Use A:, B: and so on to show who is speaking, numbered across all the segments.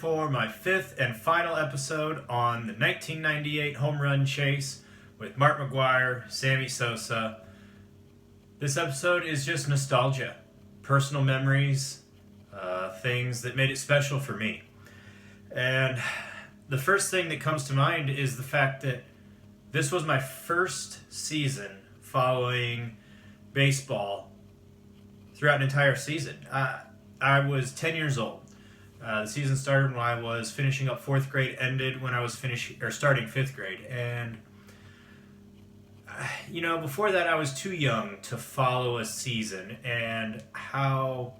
A: for my fifth and final episode on the 1998 home run chase with Mark McGwire, Sammy Sosa. This episode is just nostalgia, personal memories, things that made it special for me. And the first thing that comes to mind is the fact that this was my first season following baseball throughout an entire season. I was 10 years old. The season started when I was finishing up fourth grade, ended when I was starting fifth grade. And, before that I was too young to follow a season and how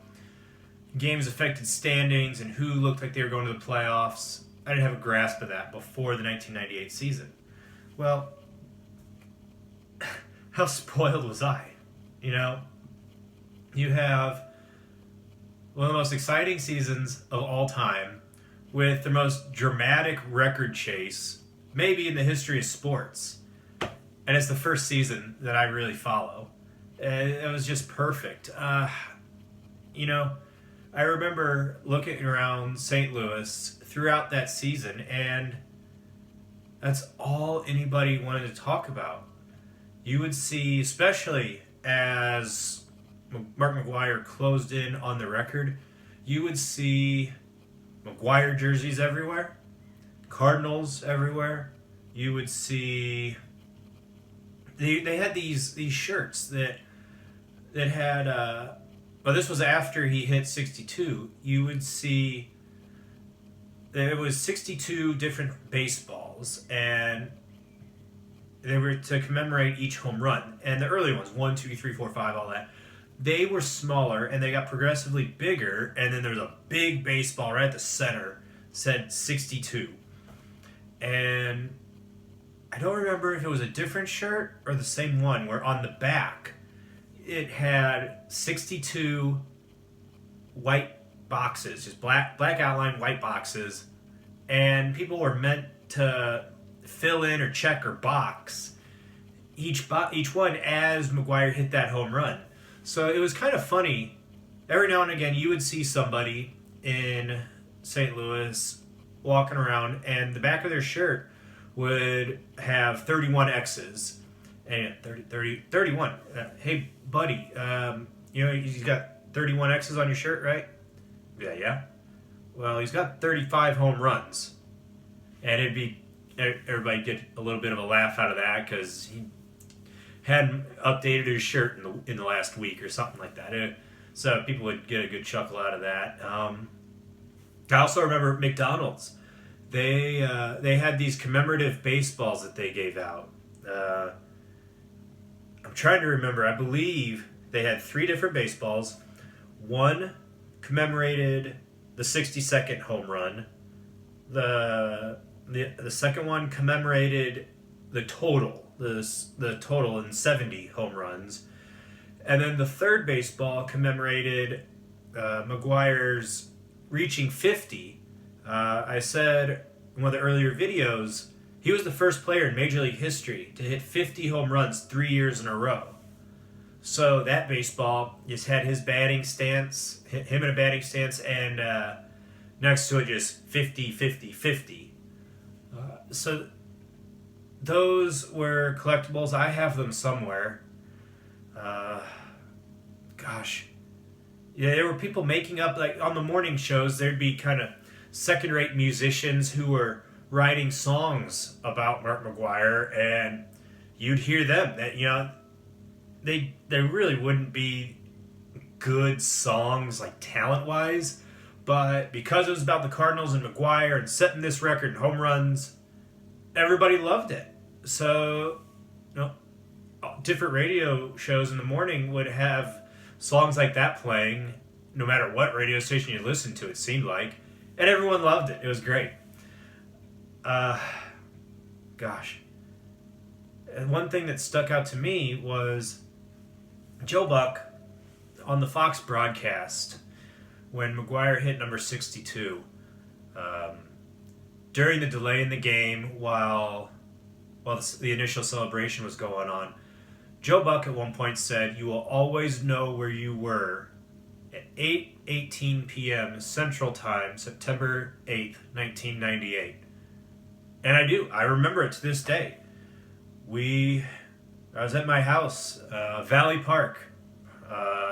A: games affected standings and who looked like they were going to the playoffs. I didn't have a grasp of that before the 1998 season. Well, how spoiled was I? You have one of the most exciting seasons of all time with the most dramatic record chase maybe in the history of sports. And it's the first season that I really follow. And it was just perfect. I remember looking around St. Louis throughout that season, and that's all anybody wanted to talk about. You would see, especially as Mark McGwire closed in on the record, you would see McGwire jerseys everywhere, Cardinals everywhere. You would see they had these shirts that had but this was after he hit 62. You would see that it was 62 different baseballs, and they were to commemorate each home run. And the early ones, 1, 2, 3, 4, 5, all that, they were smaller and they got progressively bigger, and then there was a big baseball right at the center, said 62. And I don't remember if it was a different shirt or the same one, where on the back it had 62 white boxes, just black outline white boxes, and people were meant to fill in or check or box each one as McGwire hit that home run. So it was kind of funny. Every now and again you would see somebody in St. Louis walking around and the back of their shirt would have 31 X's. And 31. Hey, buddy, he's got 31 X's on your shirt, right? Yeah. Well, he's got 35 home runs. And everybody get a little bit of a laugh out of that because he hadn't updated his shirt in the last week or something like that. So people would get a good chuckle out of that. I also remember McDonald's. They had these commemorative baseballs that they gave out. I'm trying to remember. I believe they had 3 different baseballs. One commemorated the 62nd home run. The second one commemorated the total in 70 home runs. And then the third baseball commemorated McGwire's reaching 50. I said in one of the earlier videos, he was the first player in Major League history to hit 50 home runs 3 years in a row. So that baseball just had his batting stance, him in a batting stance, and next to it just 50, 50, 50. So those were collectibles. I have them somewhere. Yeah, there were people making up, like on the morning shows, there'd be kind of second-rate musicians who were writing songs about Mark McGwire, and you'd hear them. That they really wouldn't be good songs like talent-wise, but because it was about the Cardinals and McGwire and setting this record in home runs, everybody loved it. So, different radio shows in the morning would have songs like that playing, no matter what radio station you listened to, it seemed like, and everyone loved it. It was great. And one thing that stuck out to me was Joe Buck on the Fox broadcast when McGwire hit number 62. During the delay in the game, while the initial celebration was going on, Joe Buck at one point said, "You will always know where you were 8:18 p.m. Central Time, September 8th, 1998. And I do. I remember it to this day. I was at my house, Valley Park,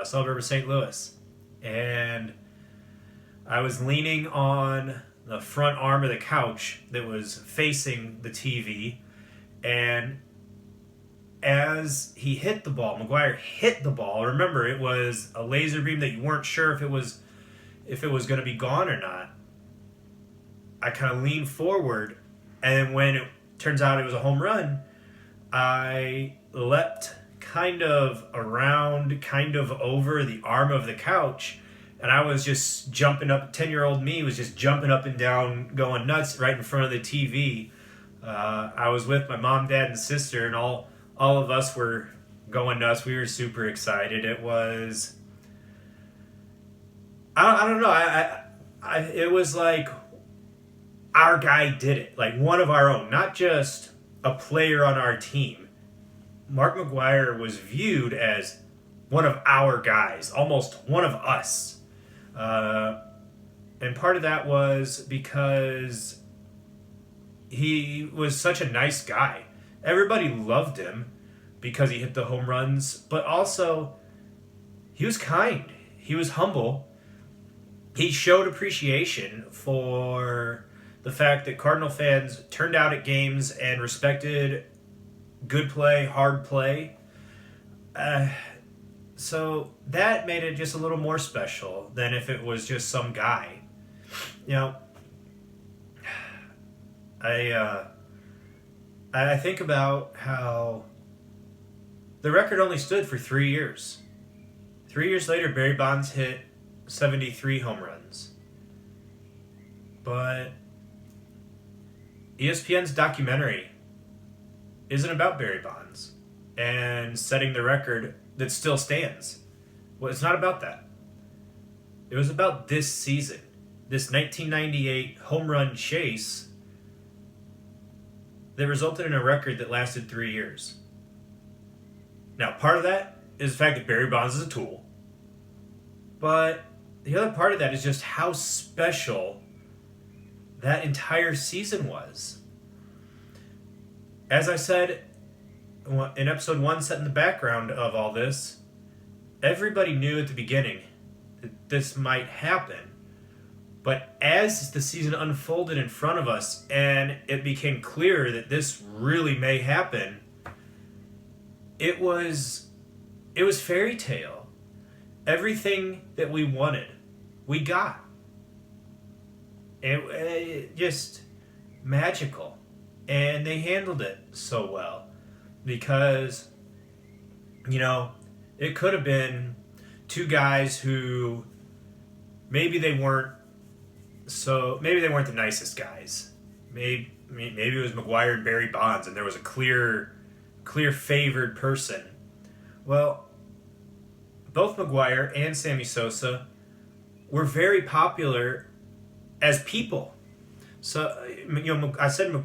A: suburb of St. Louis. And I was leaning on the front arm of the couch that was facing the TV. And as he hit the ball, McGwire hit the ball. Remember, it was a laser beam that you weren't sure if it was going to be gone or not. I kind of leaned forward, and when it turns out it was a home run, I leapt kind of around, kind of over the arm of the couch, and I was just jumping up. 10-year-old me was just jumping up and down, going nuts right in front of the TV. I was with my mom, dad, and sister, and all of us were going nuts. We were super excited. It was, I don't know. It was like our guy did it, like one of our own, not just a player on our team. Mark McGwire was viewed as one of our guys, almost one of us. And part of that was because he was such a nice guy. Everybody loved him because he hit the home runs, but also he was kind. He was humble. He showed appreciation for the fact that Cardinal fans turned out at games and respected good play, hard play. So that made it just a little more special than if it was just some guy. You know, I think about how the record only stood for 3 years. 3 years later, Barry Bonds hit 73 home runs. But ESPN's documentary isn't about Barry Bonds and setting the record that still stands. Well, it's not about that. It was about this season, this 1998 home run chase that resulted in a record that lasted 3 years. Now, part of that is the fact that Barry Bonds is a tool. But the other part of that is just how special that entire season was. As I said in episode 1, set in the background of all this, everybody knew at the beginning that this might happen. But as the season unfolded in front of us and it became clear that this really may happen, it was fairy tale. Everything that we wanted, we got. It just magical. And they handled it so well. Because, you know, it could have been two guys who maybe they weren't the nicest guys. Maybe it was McGwire and Barry Bonds and there was a clear favored person. Well, both McGwire and Sammy Sosa were very popular as people. So, you know,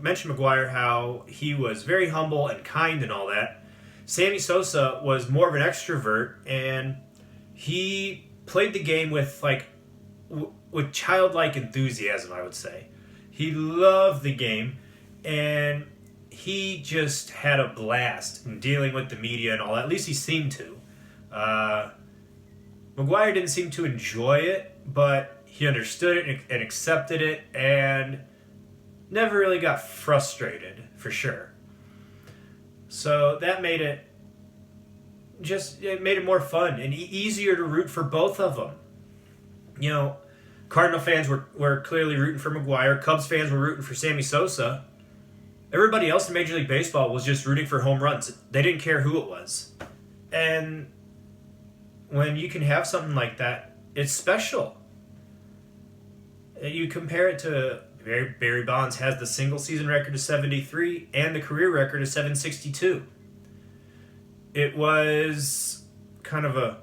A: mentioned McGwire, how he was very humble and kind and all that. Sammy Sosa was more of an extrovert, and he played the game with childlike enthusiasm, I would say. He loved the game, and he just had a blast in dealing with the media and all that. At least he seemed to. McGwire didn't seem to enjoy it, but he understood it and accepted it, and never really got frustrated, for sure. So that made it more fun and easier to root for both of them. You know, Cardinal fans were clearly rooting for McGwire. Cubs fans were rooting for Sammy Sosa. Everybody else in Major League Baseball was just rooting for home runs. They didn't care who it was. And when you can have something like that, it's special. You compare it to Barry Bonds has the single season record of 73 and the career record of 762. It was kind of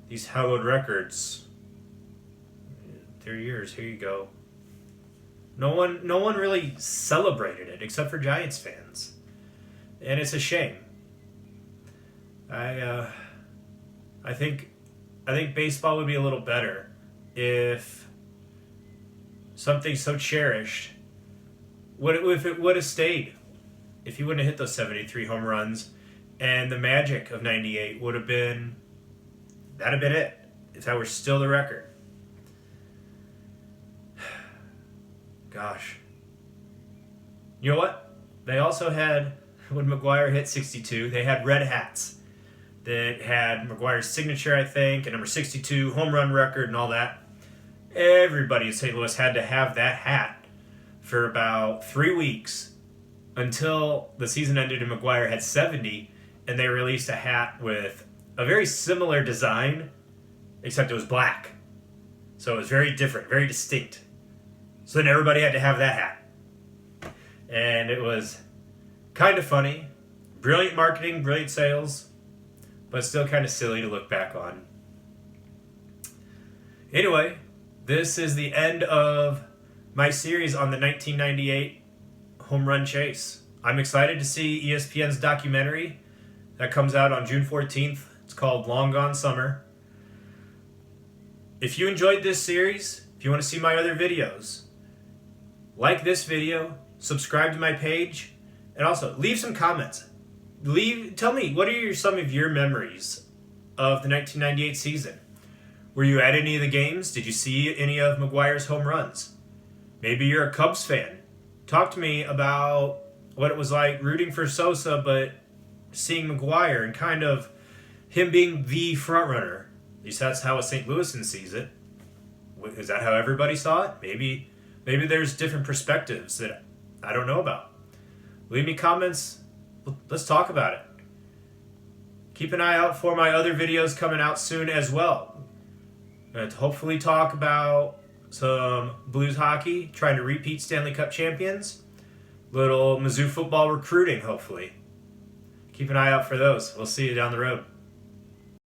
A: these hallowed records. 3 years, here you go. No one really celebrated it except for Giants fans. And it's a shame. I think I think baseball would be a little better if something so cherished, if it would have stayed, if he wouldn't have hit those 73 home runs, and the magic of 98 would have been, that'd have been it, if that were still the record. Gosh. You know what? They also had, when McGwire hit 62, they had red hats that had McGwire's signature, I think, and number 62 home run record and all that. Everybody in St. Louis had to have that hat for about 3 weeks until the season ended and McGwire had 70, and they released a hat with a very similar design, except it was black. So it was very different, very distinct. So then everybody had to have that hat. And it was kind of funny. Brilliant marketing, brilliant sales, but still kind of silly to look back on. Anyway, this is the end of my series on the 1998 home run chase. I'm excited to see ESPN's documentary that comes out on June 14th. It's called Long Gone Summer. If you enjoyed this series, if you want to see my other videos, like this video, subscribe to my page, and also leave some comments. Tell me, what are some of your memories of the 1998 season? Were you at any of the games? Did you see any of McGwire's home runs? Maybe you're a Cubs fan. Talk to me about what it was like rooting for Sosa, but seeing McGwire and kind of him being the front runner. At least that's how a St. Louisan sees it. Is that how everybody saw it? Maybe there's different perspectives that I don't know about. Leave me comments. Let's talk about it. Keep an eye out for my other videos coming out soon as well. And hopefully talk about some Blues hockey, trying to repeat Stanley Cup champions. Little Mizzou football recruiting, hopefully. Keep an eye out for those. We'll see you down the road.